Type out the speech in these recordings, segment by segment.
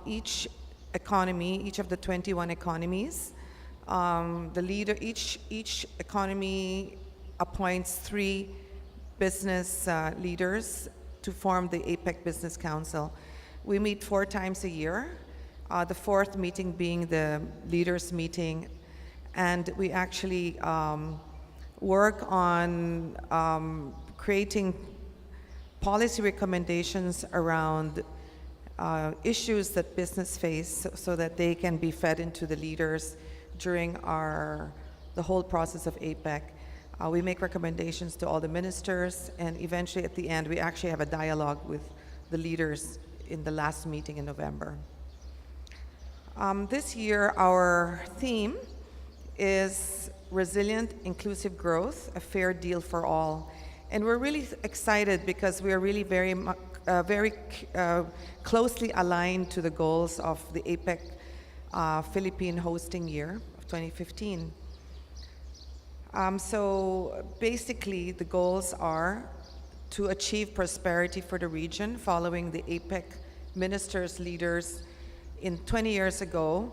Each of the 21 economies, each economy appoints 3 business leaders to form the APEC Business Council. We meet 4 times a year, the 4th meeting being the leaders meeting, and we actually work on creating policy recommendations around issues that business face so that they can be fed into the leaders during the whole process of APEC. We make recommendations to all the ministers, and eventually at the end we actually have a dialogue with the leaders in the last meeting in November. This year our theme is Resilient Inclusive Growth, a Fair Deal for All. And we're really excited because we are really very closely aligned to the goals of the APEC Philippine hosting year of 2015. So basically the goals are to achieve prosperity for the region following the APEC ministers, leaders in 20 years ago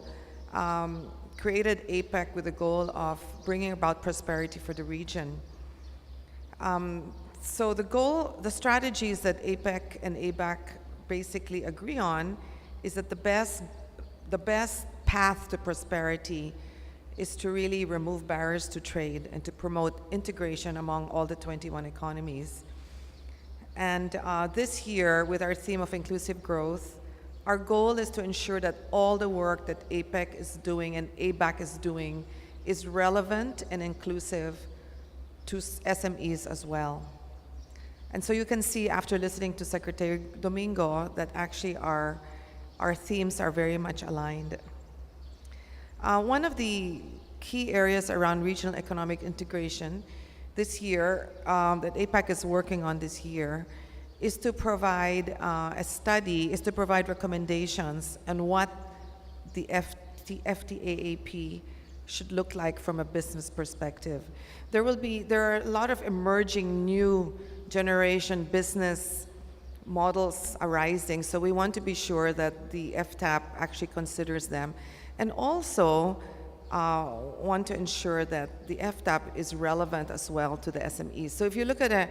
created APEC with the goal of bringing about prosperity for the region. So the strategies that APEC and ABAC basically agree on is that the best path to prosperity is to really remove barriers to trade and to promote integration among all the 21 economies. And this year, with our theme of inclusive growth, our goal is to ensure that all the work that APEC is doing and ABAC is doing is relevant and inclusive to SMEs as well. And so you can see after listening to Secretary Domingo that actually our themes are very much aligned. One of the key areas around regional economic integration this year that APAC is working on this year is to provide provide recommendations on what the FTAAP should look like from a business perspective. There are a lot of emerging new generation business models arising, so we want to be sure that the FTAP actually considers them, and also want to ensure that the FTAP is relevant as well to the SMEs. So if you look at a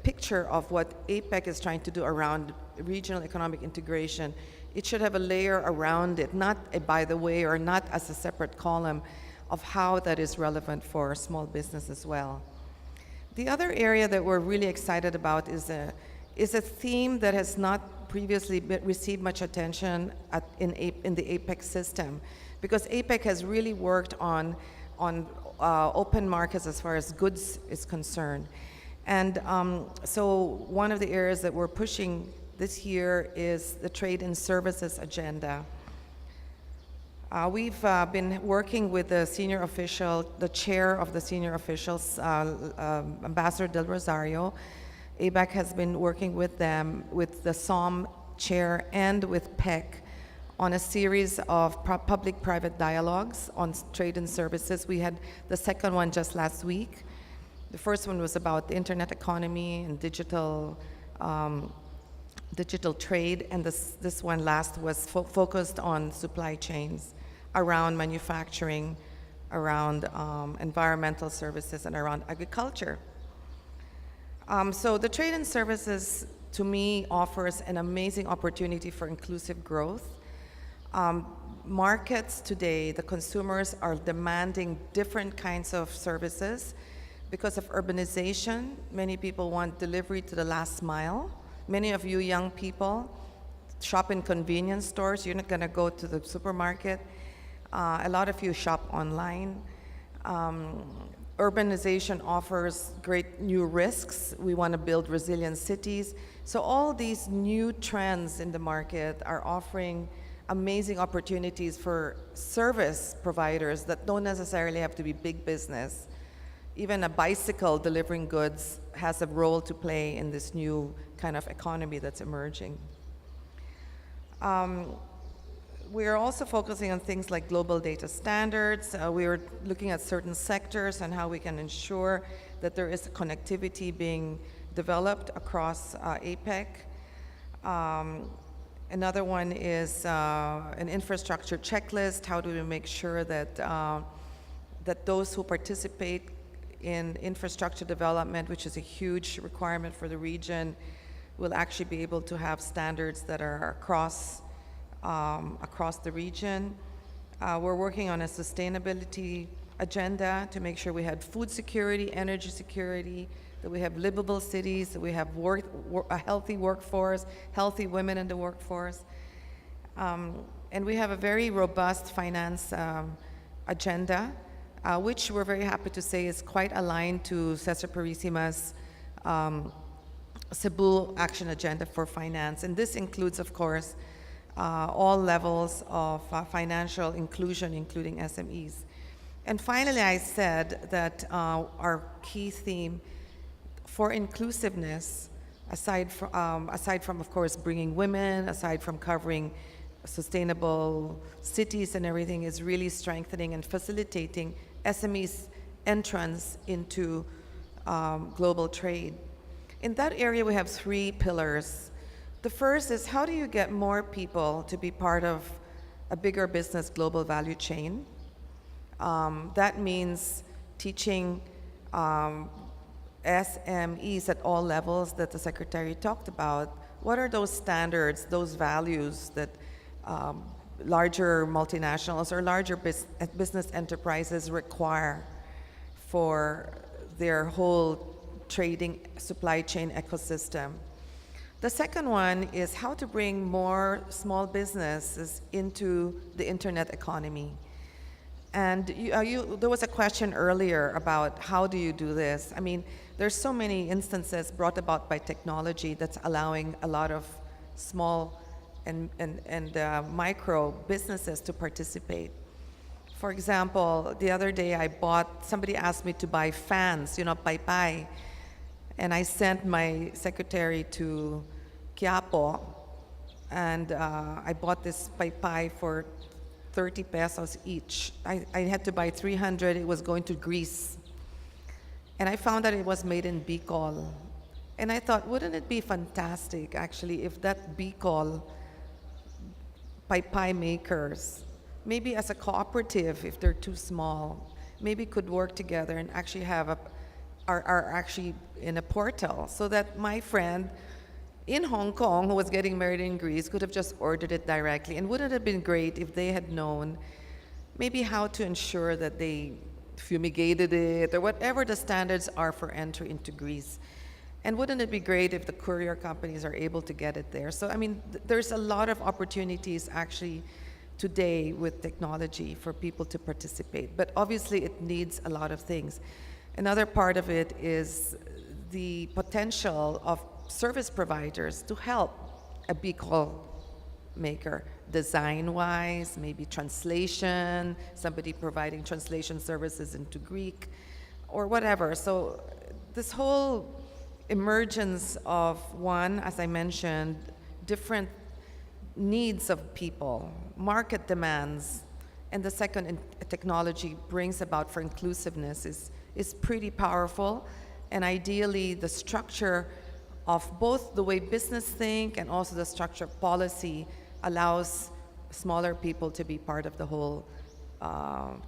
picture of what APEC is trying to do around regional economic integration, it should have a layer around it, not a by the way or not as a separate column of how that is relevant for small business as well. The other area that we're really excited about is a theme that has not previously received much attention in the APEC system, because APEC has really worked on open markets as far as goods is concerned. And so one of the areas that we're pushing this year is the trade and services agenda. We've been working with the senior official, the chair of the senior officials, Ambassador Del Rosario. ABAC has been working with them, with the SOM chair and with PEC on a series of public-private dialogues on trade and services. We had the second one just last week. The first one was about the internet economy and digital trade, and this one last was focused on supply chains around manufacturing, around environmental services, and around agriculture. So the trade and services, to me, offers an amazing opportunity for inclusive growth. Markets today, the consumers are demanding different kinds of services. Because of urbanization, many people want delivery to the last mile. Many of you young people shop in convenience stores. You're not going to go to the supermarket. A lot of you shop online. Urbanization offers great new risks. We want to build resilient cities. So all these new trends in the market are offering amazing opportunities for service providers that don't necessarily have to be big business. Even a bicycle delivering goods has a role to play in this new kind of economy that's emerging. We are also focusing on things like global data standards. We are looking at certain sectors and how we can ensure that there is connectivity being developed across APEC. Another one is an infrastructure checklist. How do we make sure that that those who participate in infrastructure development, which is a huge requirement for the region, will actually be able to have standards that are across the region. We're working on a sustainability agenda to make sure we have food security, energy security, that we have livable cities, that we have a healthy workforce, healthy women in the workforce. And we have a very robust finance agenda, which we're very happy to say is quite aligned to Cesar Parisima's Cebu Action Agenda for Finance. And this includes, of course, all levels of financial inclusion, including SMEs. And finally, I said that our key theme for inclusiveness, aside from, of course, bringing women, aside from covering sustainable cities and everything, is really strengthening and facilitating SMEs' entrance into global trade. In that area, we have 3 pillars. The first is, how do you get more people to be part of a bigger business global value chain? That means teaching SMEs at all levels that the Secretary talked about. What are those standards, those values that larger multinationals or larger business enterprises require for their whole trading supply chain ecosystem? The second one is how to bring more small businesses into the internet economy. And there was a question earlier about how do you do this? I mean, there's so many instances brought about by technology that's allowing a lot of small and micro businesses to participate. For example, the other day somebody asked me to buy fans, paypay, and I sent my secretary to Quiapo, and I bought this paypay for 30 pesos each. I had to buy 300, it was going to Greece. And I found that it was made in Bicol. And I thought, wouldn't it be fantastic, actually, if that Bicol paypay makers, maybe as a cooperative, if they're too small, maybe could work together and actually are actually in a portal, so that my friend in Hong Kong who was getting married in Greece could have just ordered it directly. And wouldn't it have been great if they had known maybe how to ensure that they fumigated it or whatever the standards are for entry into Greece? And wouldn't it be great if the courier companies are able to get it there? So, I mean, there's a lot of opportunities actually today with technology for people to participate. But obviously it needs a lot of things. Another part of it is the potential of service providers to help a Bicol maker, design-wise, maybe translation, somebody providing translation services into Greek, or whatever. So this whole emergence of one, as I mentioned, different needs of people, market demands, and the second, technology brings about for inclusiveness is pretty powerful. And ideally, the structure of both the way business think and also the structure of policy allows smaller people to be part of the whole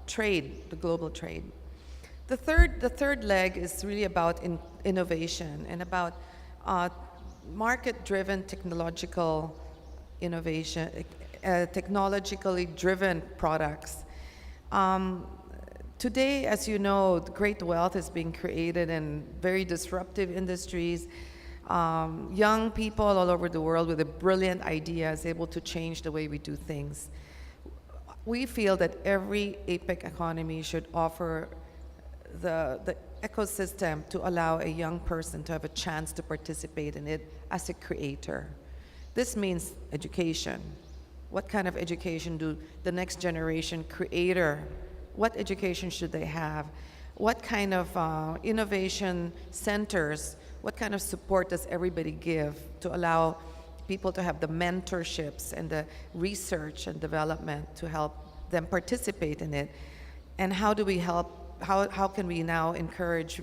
trade, the global trade. The third leg is really about innovation and about market-driven technological innovation, technologically driven products. Today, as you know, great wealth is being created in very disruptive industries. Young people all over the world with a brilliant idea is able to change the way we do things. We feel that every APEC economy should offer the ecosystem to allow a young person to have a chance to participate in it as a creator. This means education. What kind of education do the next generation creator, what education should they have? What kind of innovation centers, what kind of support does everybody give to allow people to have the mentorships and the research and development to help them participate in it? And how do we help, how can we now encourage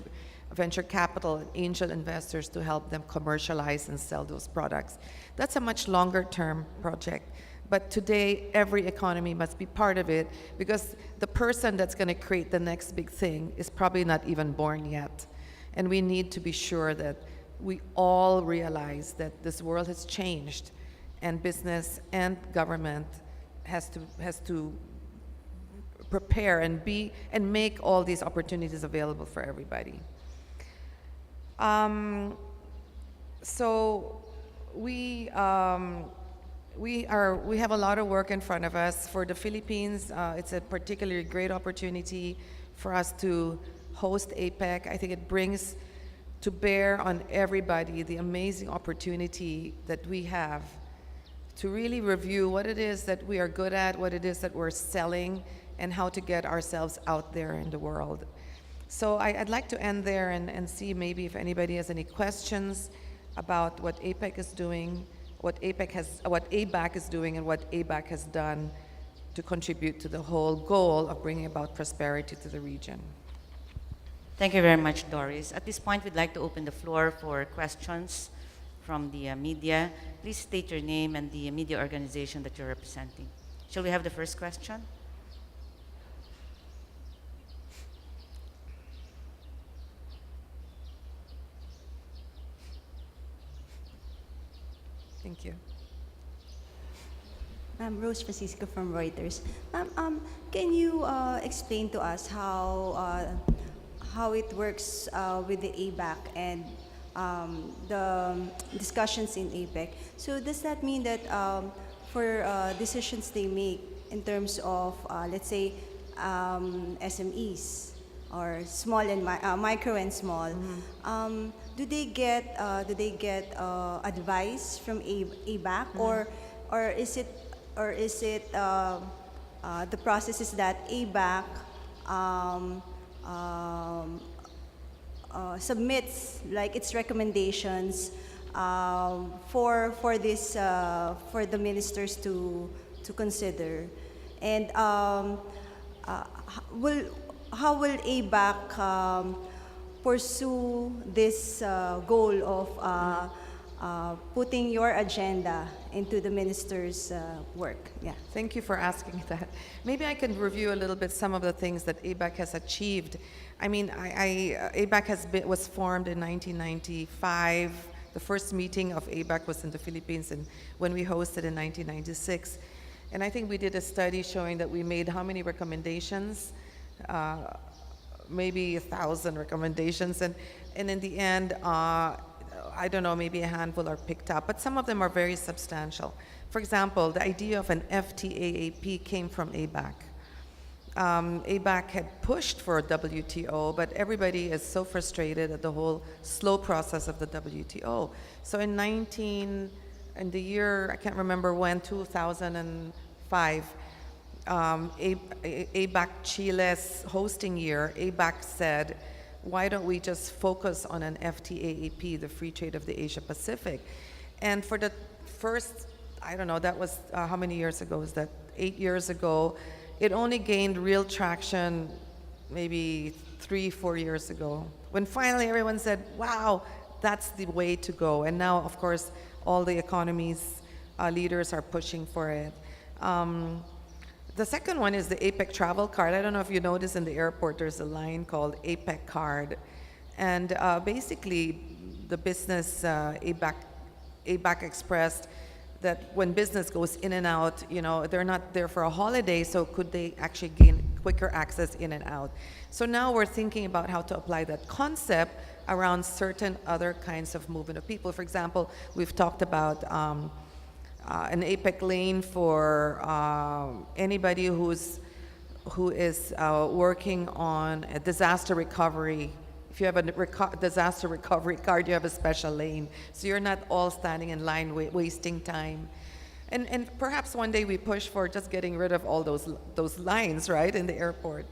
venture capital and angel investors to help them commercialize and sell those products. That's a much longer term project. But today, every economy must be part of it, because the person that's going to create the next big thing is probably not even born yet. And we need to be sure that we all realize that this world has changed, and business and government has to prepare and make all these opportunities available for everybody. So we have a lot of work in front of us. For the Philippines, it's a particularly great opportunity for us to host APEC. I think it brings to bear on everybody the amazing opportunity that we have to really review what it is that we are good at, what it is that we're selling, and how to get ourselves out there in the world. So I'd like to end there and see maybe if anybody has any questions about what APEC is doing, what ABAC is doing, and what ABAC has done to contribute to the whole goal of bringing about prosperity to the region. Thank you very much, Doris. At this point, we'd like to open the floor for questions from the media. Please state your name and the media organization that you're representing. Shall we have the first question? Thank you. I'm Rose Francisco from Reuters. Can you explain to us how it works with the ABAC and the discussions in APEC? So does that mean that for decisions they make in terms of, let's say, SMEs or small and micro and small, do they get advice from ABAC, or is it the process is that ABAC submits like its recommendations for the ministers to consider, and how will ABAC pursue this goal of putting your agenda into the minister's work? Yeah. Thank you for asking that. Maybe I can review a little bit some of the things that ABAC has achieved. I mean, ABAC was formed in 1995. The first meeting of ABAC was in the Philippines, and when we hosted in 1996. And I think we did a study showing that we made how many recommendations? Maybe 1,000 recommendations. And in the end, I don't know, maybe a handful are picked up, but some of them are very substantial. For example, the idea of an FTAAP came from ABAC. ABAC had pushed for a WTO, but everybody is so frustrated at the whole slow process of the WTO. So in the year, I can't remember when, 2005, ABAC Chile's hosting year, ABAC said, why don't we just focus on an FTAAP, the free trade of the Asia Pacific? And for the first, I don't know, that was how many years ago? Was that 8 years ago? It only gained real traction maybe 3-4 years ago, when finally everyone said, wow, that's the way to go. And now, of course, all the economies leaders are pushing for it. The second one is the APEC travel card. I don't know if you notice in the airport there's a line called APEC card. And basically the business, ABAC expressed that when business goes in and out, you know, they're not there for a holiday, so could they actually gain quicker access in and out? So now we're thinking about how to apply that concept around certain other kinds of movement of people. For example, we've talked about an APEC lane for anybody who is working on a disaster recovery. If you have a disaster recovery card, you have a special lane. So you're not all standing in line wasting time. And perhaps one day we push for just getting rid of all those lines, right, in the airport.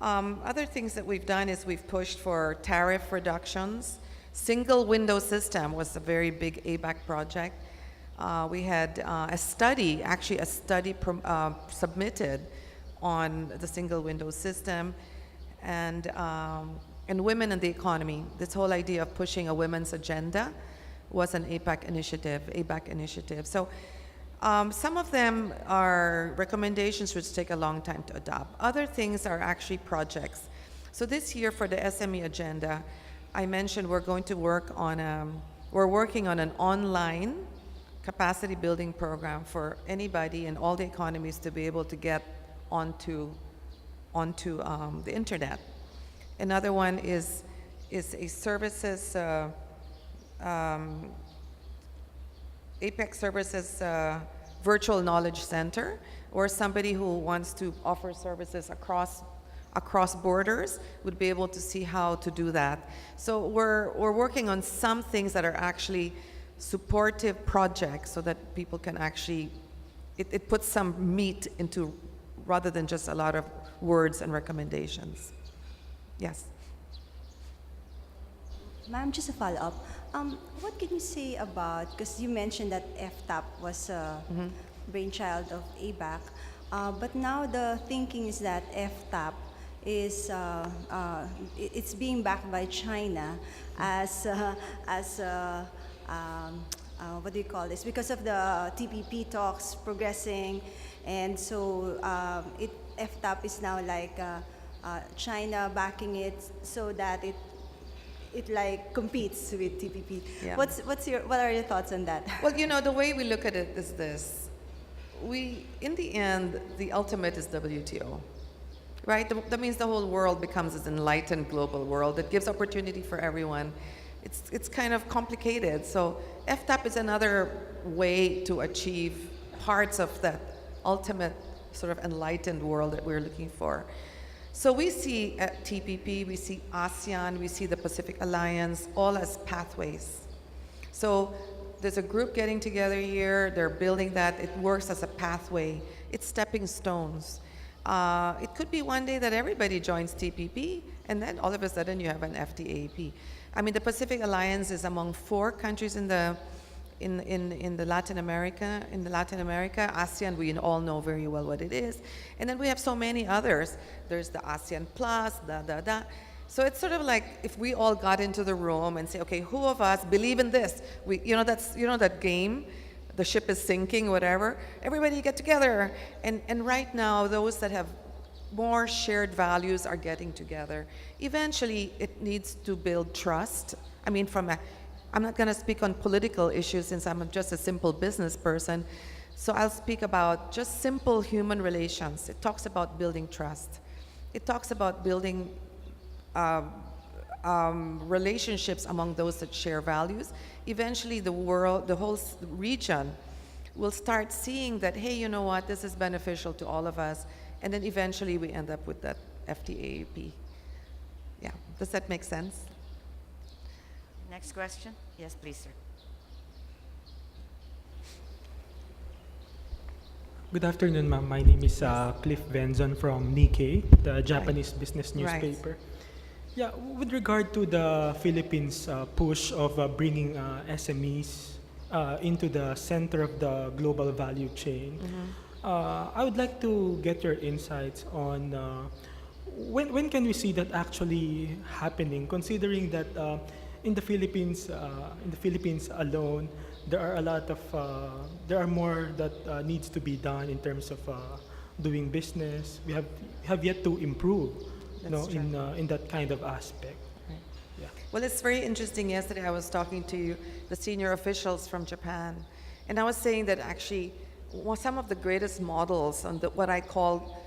Other things that we've done is we've pushed for tariff reductions. Single window system was a very big ABAC project. We had a study submitted on the single window system, and and women in the economy. This whole idea of pushing a women's agenda was an ABAC initiative. So some of them are recommendations which take a long time to adopt. Other things are actually projects. So this year for the SME agenda, I mentioned we're going to work on, we're working on an online capacity building program for anybody in all the economies to be able to get onto the internet. Another one is a services, APEC Services Virtual Knowledge Center, or somebody who wants to offer services across borders would be able to see how to do that. So we're working on some things that are actually supportive projects so that people can actually, it puts some meat into, rather than just a lot of words and recommendations. Yes. Ma'am, just a follow-up. What can you say about, because you mentioned that FTAP was a brainchild of ABAC, but now the thinking is that FTAP is, it's being backed by China as what do you call this? Because of the TPP talks progressing, and so FTAP is now like China backing it so that it like competes with TPP. Yeah. What are your thoughts on that? Well, you know, the way we look at it is this. In the end, the ultimate is WTO, right? That means the whole world becomes this enlightened global world that gives opportunity for everyone. It's kind of complicated. So FTAP is another way to achieve parts of that ultimate sort of enlightened world that we're looking for. So we see TPP, we see ASEAN, we see the Pacific Alliance, all as pathways. So there's a group getting together here, they're building that, it works as a pathway. It's stepping stones. It could be one day that everybody joins TPP, and then all of a sudden you have an FTAP. I mean, the Pacific Alliance is among 4 countries in Latin America. ASEAN, we all know very well what it is. And then we have so many others. There's the ASEAN Plus, So it's sort of like if we all got into the room and say, okay, who of us believe in this? That game, the ship is sinking, whatever. Everybody get together. And right now, those that have more shared values are getting together. Eventually, it needs to build trust. I mean, I'm not going to speak on political issues since I'm just a simple business person. So I'll speak about just simple human relations. It talks about building trust. It talks about building relationships among those that share values. Eventually, the world, the whole region will start seeing that, hey, you know what, this is beneficial to all of us. And then eventually we end up with that FTAP. Yeah, does that make sense? Next question. Yes, please, sir. Good afternoon, ma'am. My name is Cliff Benzon from Nikkei, the Japanese business newspaper. Yeah, with regard to the Philippines' push of bringing SMEs into the center of the global value chain, I would like to get your insights on when can we see that actually happening, considering that in the Philippines alone, there are more that needs to be done in terms of doing business. We have yet to improve, in that kind of aspect. Right. Yeah. Well, it's very interesting. Yesterday, I was talking to the senior officials from Japan, and I was saying that actually, some of the greatest models on what I call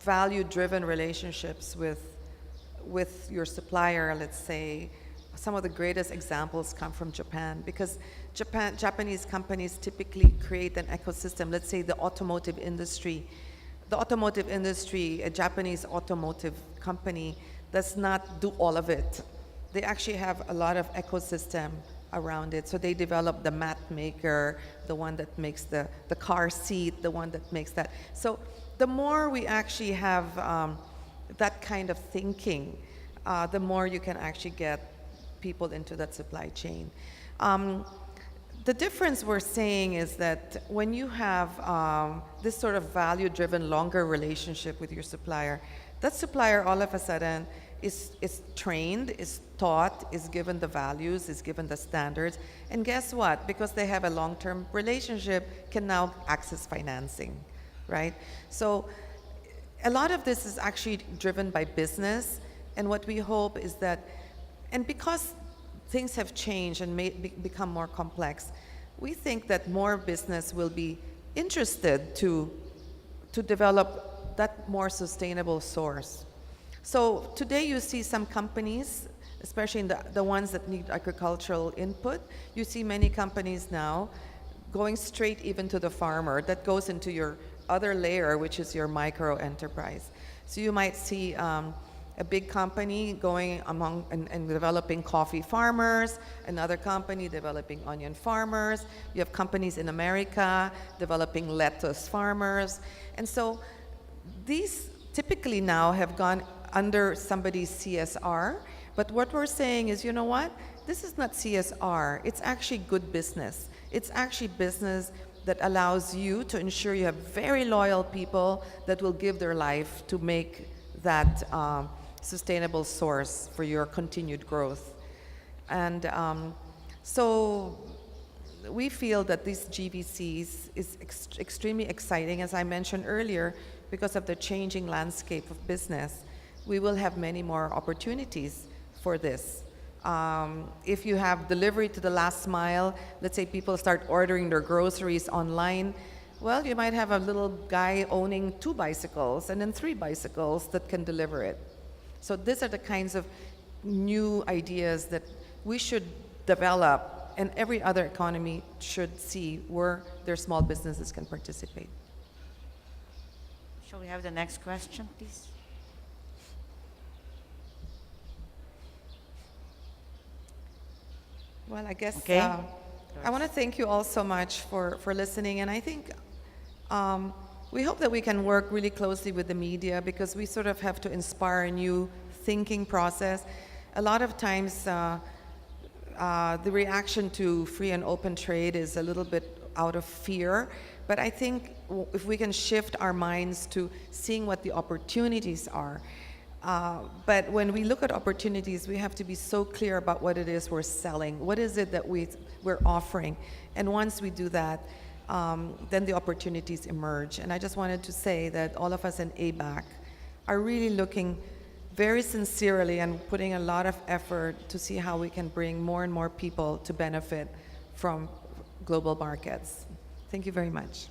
value-driven relationships with your supplier, let's say, some of the greatest examples come from Japan, because Japanese companies typically create an ecosystem. Let's say the automotive industry. The automotive industry, a Japanese automotive company, does not do all of it. They actually have a lot of ecosystem around it. So they develop the mat maker, the one that makes the car seat, the one that makes that. So the more we actually have that kind of thinking, the more you can actually get people into that supply chain. The difference we're saying is that when you have this sort of value-driven, longer relationship with your supplier, that supplier all of a sudden is trained, is taught, is given the values, is given the standards, and guess what? Because they have a long-term relationship, can now access financing, right? So a lot of this is actually driven by business, and what we hope is that, and because things have changed and become more complex, we think that more business will be interested to develop that more sustainable source. So today you see some companies, especially in the ones that need agricultural input, you see many companies now going straight even to the farmer. That goes into your other layer, which is your micro enterprise. So you might see a big company going among and developing coffee farmers, another company developing onion farmers. You have companies in America developing lettuce farmers. And so these typically now have gone under somebody's CSR, but what we're saying is, you know what? This is not CSR, it's actually good business. It's actually business that allows you to ensure you have very loyal people that will give their life to make that sustainable source for your continued growth. And so we feel that these GVCs is extremely exciting, as I mentioned earlier, because of the changing landscape of business. We will have many more opportunities for this. If you have delivery to the last mile, let's say people start ordering their groceries online, well, you might have a little guy owning 2 bicycles and then 3 bicycles that can deliver it. So these are the kinds of new ideas that we should develop, and every other economy should see where their small businesses can participate. Shall we have the next question, please? Well, I guess Okay. I want to thank you all so much for listening, and I think we hope that we can work really closely with the media, because we sort of have to inspire a new thinking process. A lot of times the reaction to free and open trade is a little bit out of fear, but I think if we can shift our minds to seeing what the opportunities are. But when we look at opportunities, we have to be so clear about what it is we're selling. What is it that we're offering? And once we do that, then the opportunities emerge. And I just wanted to say that all of us in ABAC are really looking very sincerely and putting a lot of effort to see how we can bring more and more people to benefit from global markets. Thank you very much.